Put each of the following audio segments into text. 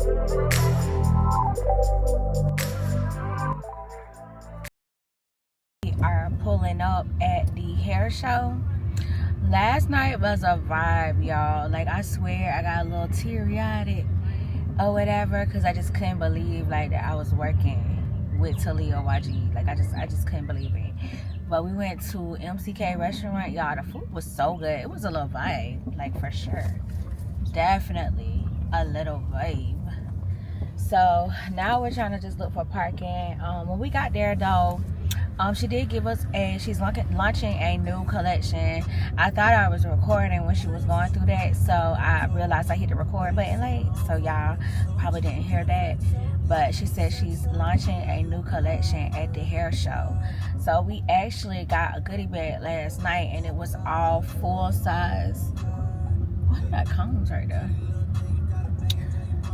We are pulling up at the hair show. Last night was a vibe, y'all. Like, I swear I got a little teary-eyed or whatever, because I just couldn't believe like that I was working with Talia YG. Like, I just couldn't believe it. But we went to MCK restaurant, y'all. The food was so good. It was a little vibe, like, for sure. Definitely a little vibe. So now we're trying to just look for parking. When we got there though, she did give us she's launching a new collection. I thought I was recording when she was going through that, so I realized I hit the record button late, so y'all probably didn't hear that. But she said she's launching a new collection at the hair show. So we actually got a goodie bag last night, and it was all full size. What are that combs right there?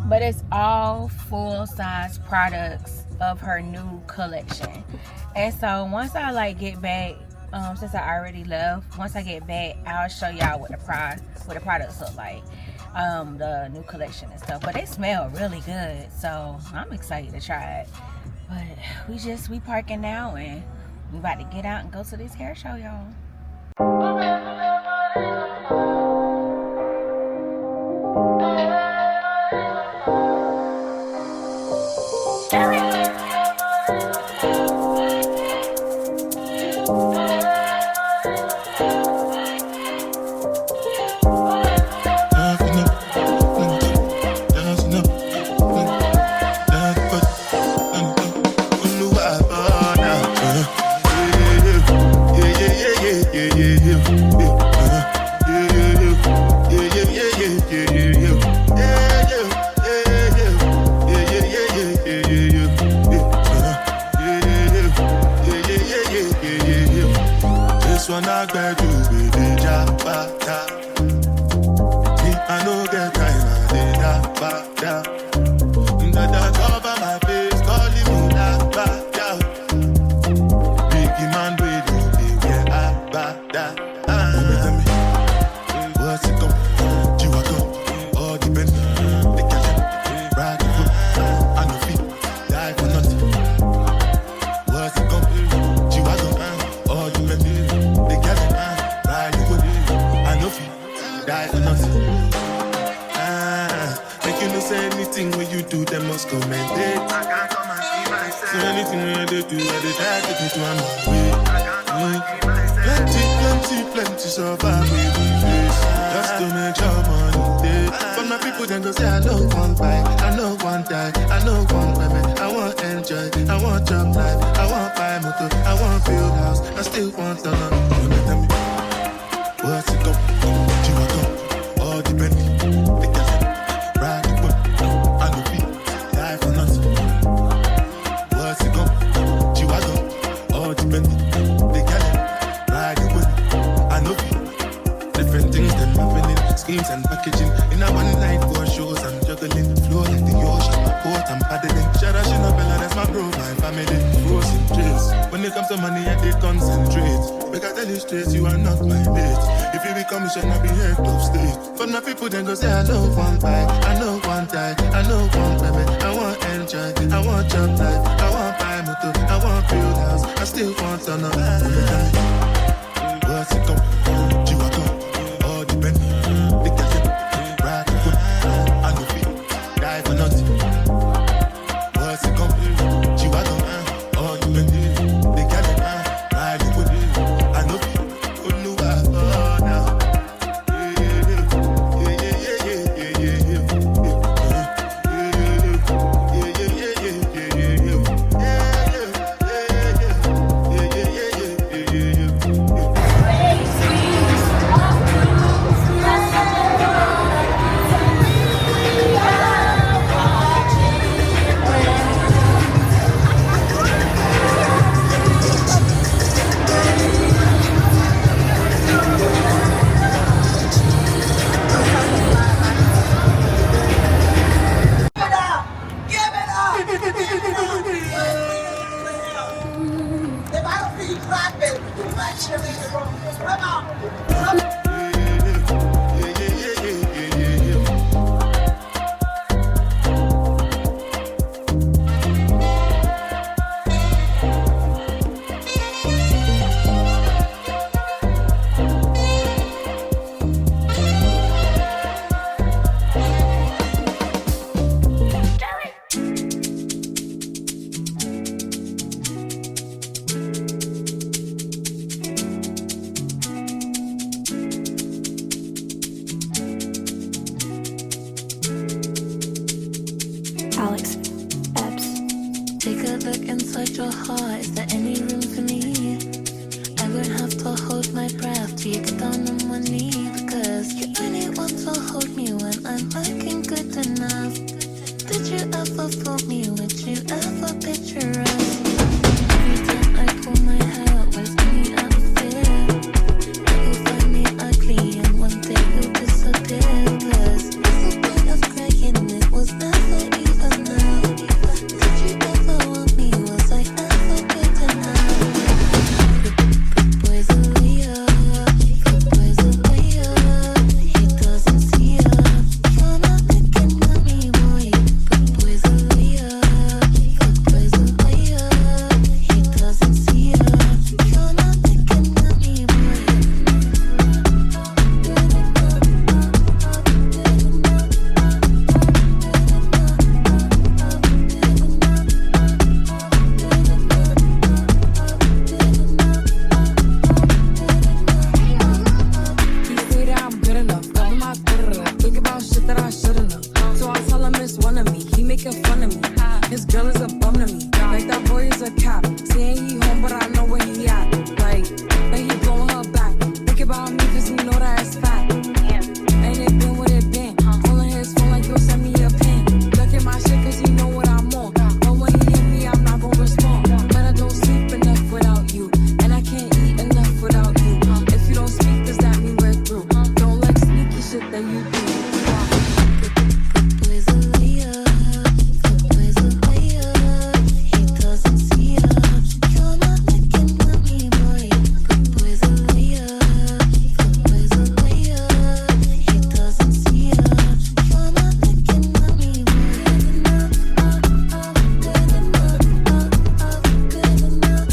But it's all full size products of her new collection. And so once I like get back, since I already left, once I get back, I'll show y'all what the products look like, the new collection and stuff. But they smell really good, so I'm excited to try it. But we parking now, and we about to get out and go to this hair show, y'all. Plenty so far we face. Just to make your money day. But my people then go say I know one buy, I know one die, I know one women. I want enjoy, I want job life, I want buy motor, I want build house, I still want to know. You tell me what's it go? You want go? All the Bentley, the gas, ride the whip, I know be die for nothing. What's it go? You want go? All the Bentley, the gas, ride the whip. Different things that happening, schemes and packaging. In a one night, 4 shows, I'm juggling. Flow like the ocean, my port, I'm paddling. Shout out, Bella, that's my bro, my family. Frozen trace. When it comes to money, I did concentrate. Make I tell you straight, you are not my mate. If you become a should not be head of state. For my people, then go say, I know one buy, I know one die, I know one women. I want enjoy, I want job life, I want buy motor, I want build house, I still want to know. What's it go? You are go. All the Bentley, the gas, ride the whip. I know feet, die for nothing. What's it go? You are go. All the Bentley, the gas, ride the whip. I know feet, oh no, now. Alex. Babs. Take a look inside your heart. Is there any room for me? I would have to hold my breath till you get down on one knee. Because you only want to hold me when I'm looking good enough. Did you ever fool me? Would you ever picture us? Every time I pull my hair out, was me out of fear. You'll find me ugly and one day you'll disappear. Cause what's the point of crying? It was never even now. Did you ever want me? Was I ever good enough? Good boy's a liar. Good boy's a liar. He doesn't see ya. You're not looking at me, boy. Good boy's a liar. Good boy's a liar. He doesn't see ya. You're not looking at me, boy. He say that I'm good enough, but I'm not good enough. Think about shit that I shouldn't have. So I tell him it's one of me. He making fun of me. His girl is a bum to me. Like that boy is a cap. Saying he home, but I know where he at. Like he blowing her back. Think about me, cause he know that it's fact. Ain't it been what it been? Calling his phone like, yo, send me a pin. Look at my shit, cause he know what I'm on. But when he hit me, I'm not gonna respond. But I don't sleep enough without you. And I can't eat enough without you. If you don't speak, does that mean we're through? Don't like sneaky shit that you do. Good boy's a liar. Good boy's a liar. He doesn't see ya. You're not looking at me, boy. Good boy's a liar. Good boy's a liar. He doesn't see ya. You're not looking at me, boy. Good enough. Good enough. Good enough. Good enough.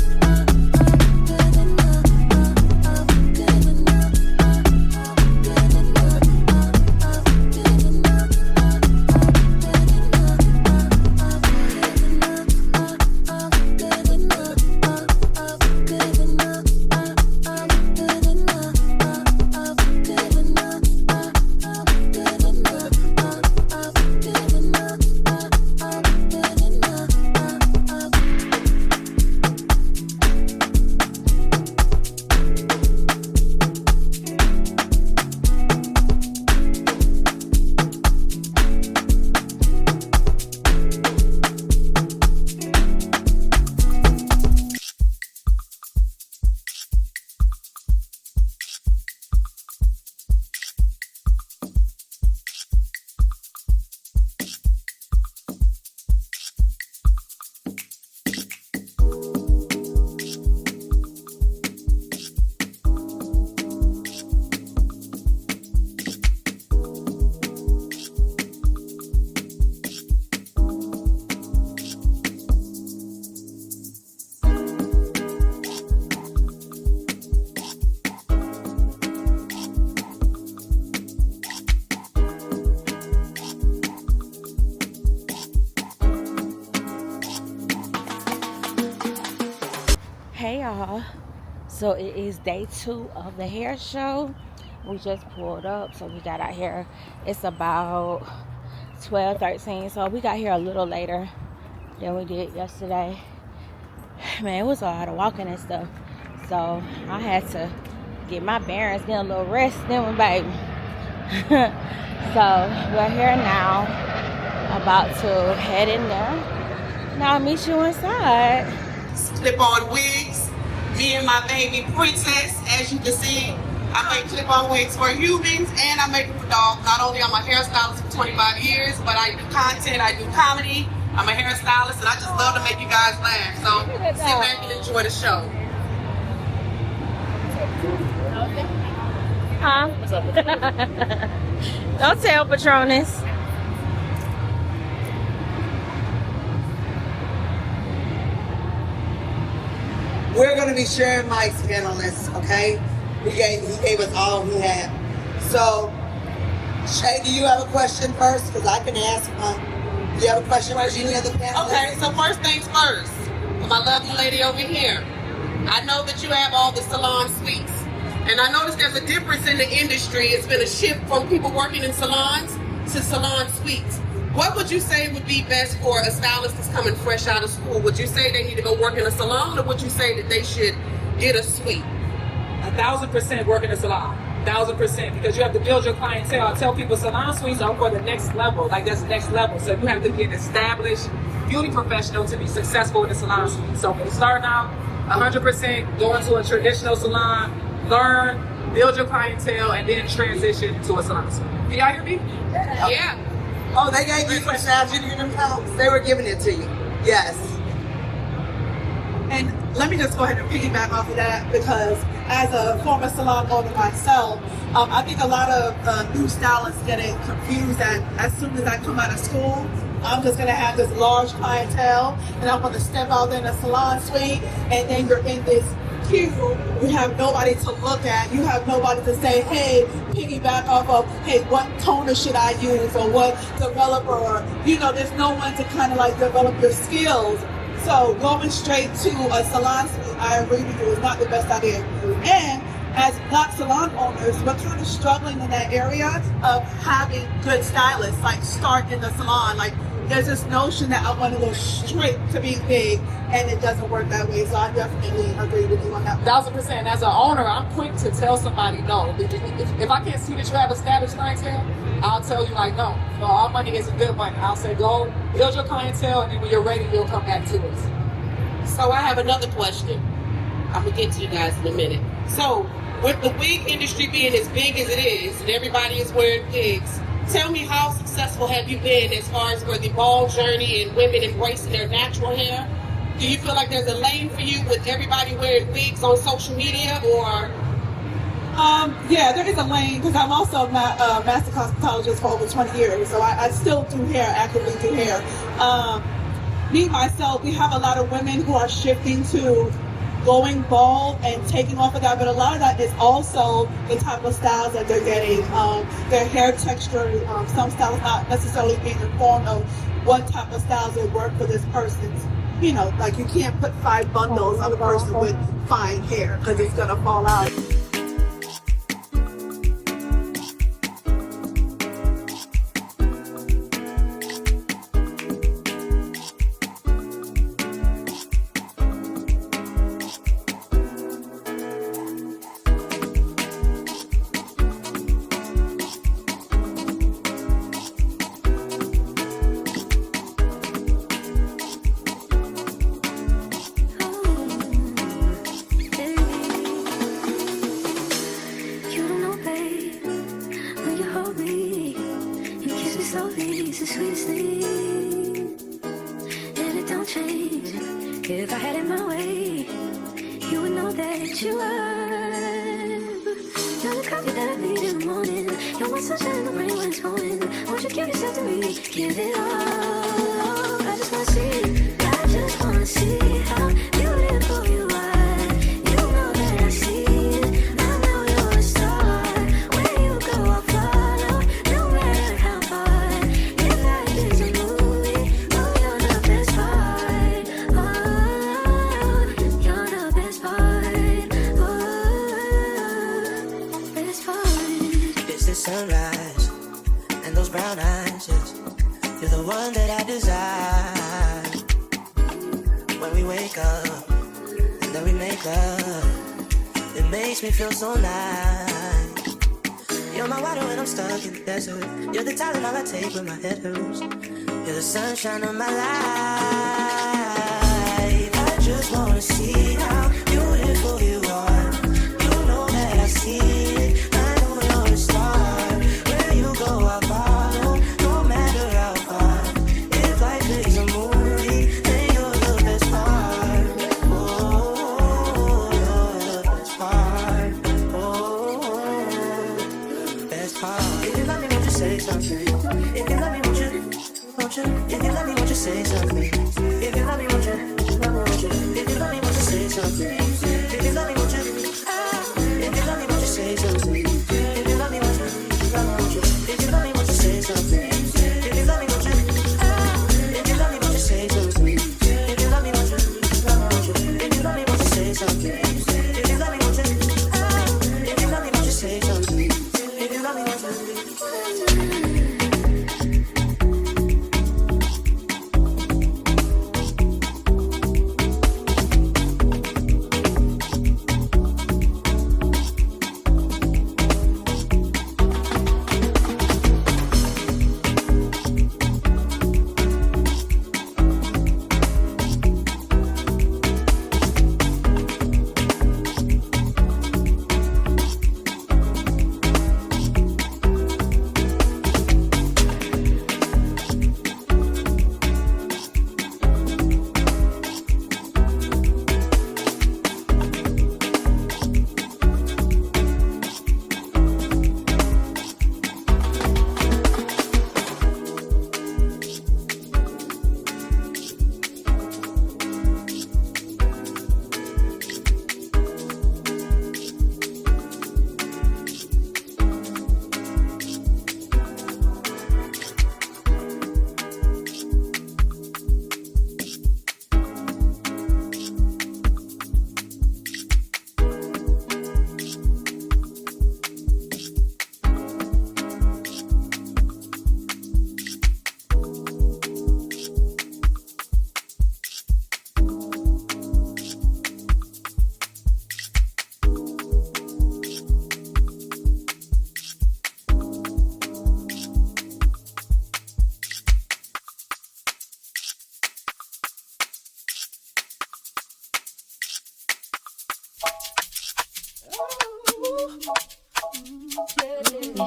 Hey y'all, so it is day 2 of the hair show. We just pulled up, so we got out here. It's about 12:13, so we got here a little later than we did yesterday. Man, it was a lot of walking and stuff, so I had to get my bearings, get a little rest, then we baby. So we're here now, about to head in there. Now I'll meet you inside. Clip-on wigs. Me and my baby princess, as you can see, I make clip-on wigs for humans and I make them for dogs. Not only am I a hairstylist for 25 years, but I do content, I do comedy. I'm a hairstylist and I just love to make you guys laugh. So sit back and enjoy the show. Huh? Don't tell Patronus. We're going to be sharing Mike's panelists, okay? He gave us all he had. So, Shay, do you have a question first? Because I can ask one. Do you have a question for any of the panelists? Okay, so first things first. My lovely lady over here. I know that you have all the salon suites. And I noticed there's a difference in the industry. It's been a shift from people working in salons to salon suites. What would you say would be best for a stylist that's coming fresh out of school? Would you say they need to go work in a salon, or would you say that they should get a suite? 1,000% work in a salon. 1,000%, because you have to build your clientele. I tell people salon suites are for the next level. Like, that's the next level. So you have to be an established beauty professional to be successful in the salon suite. So when you start out, 100% go into a traditional salon, learn, build your clientele, and then transition to a salon suite. Can y'all hear me? Yeah. Oh, they gave you £1,000. They were giving it to you. Yes. And let me just go ahead and piggyback off of that, because as a former salon owner myself, I think a lot of new stylists getting confused that as soon as I come out of school, I'm just going to have this large clientele and I'm going to step out in a salon suite, and then you're in this queue. You have nobody to look at. You have nobody to say, hey, piggyback off of, hey, what toner should I use, or what developer, or, you know, there's no one to kind of like develop your skills. So going straight to a salon suite, I agree with you, is not the best idea. And as Black salon owners, we're kind of struggling in that area of having good stylists, like start in the salon. Like, there's this notion that I want to go straight to be big, and it doesn't work that way. So I definitely agree with you on that. 1,000%. As an owner, I'm quick to tell somebody no. If I can't see that you have established clientele, I'll tell you like no. No, our money isn't good money. I'll say go build your clientele, and then when you're ready, you'll come back to us. So I have another question. I'm gonna get to you guys in a minute. So with the wig industry being as big as it is, and everybody is wearing wigs, tell me, how successful have you been as far as for the bald journey and women embracing their natural hair? Do you feel like there's a lane for you with everybody wearing wigs on social media, or? Yeah, there is a lane, because I'm also a master cosmetologist for over 20 years, so I still do hair, actively do hair. Me, myself, we have a lot of women who are shifting to going bald and taking off of that, but a lot of that is also the type of styles that they're getting, their hair texture. Some styles not necessarily being informed of what type of styles would work for this person's, you know, like you can't put 5 bundles on a person with fine hair because it's gonna fall out. If I had it my way, you would know that you are. You're the coffee that I need in the morning. You're my sunshine in the rain when it's pouring. Won't you give yourself to me? Give it all. I just wanna see. I just wanna see how beautiful you are. You know that I see it. I know you're a star. Where you go, I'll follow. No matter how far. If life is a movie, oh, you're the best part. Oh, you're the best part. Oh, best part. It's the sunrise and those brown eyes, yes. You're the one that I desire. When we wake up and then we make love, it makes me feel so nice. You're my water when I'm stuck in the desert. You're the Tylenol I take when my head hurts. You're the sunshine of my life. I just wanna see how beautiful you are. You know that I see it. I know you're a star. Where you go, I'll follow. No matter how far. If life is a movie, then you're the best part. Oh, you're the best part. Oh, best part. If you love me, won't you say something? If you love me, won't you? If you love me, won't you say something? If you love me, won't you? If you love me, won't you say something? If you love me, won't you? If you love me, won't you say something? If you love me, won't you? If you love me, won't you say something? If you love me, won't you? If you love me, won't you say something? If you love me, won't you? If you love me, won't you say something? If you love me, won't you? If you love me, won't you say something? If you love me, won't you? Don't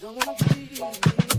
wanna be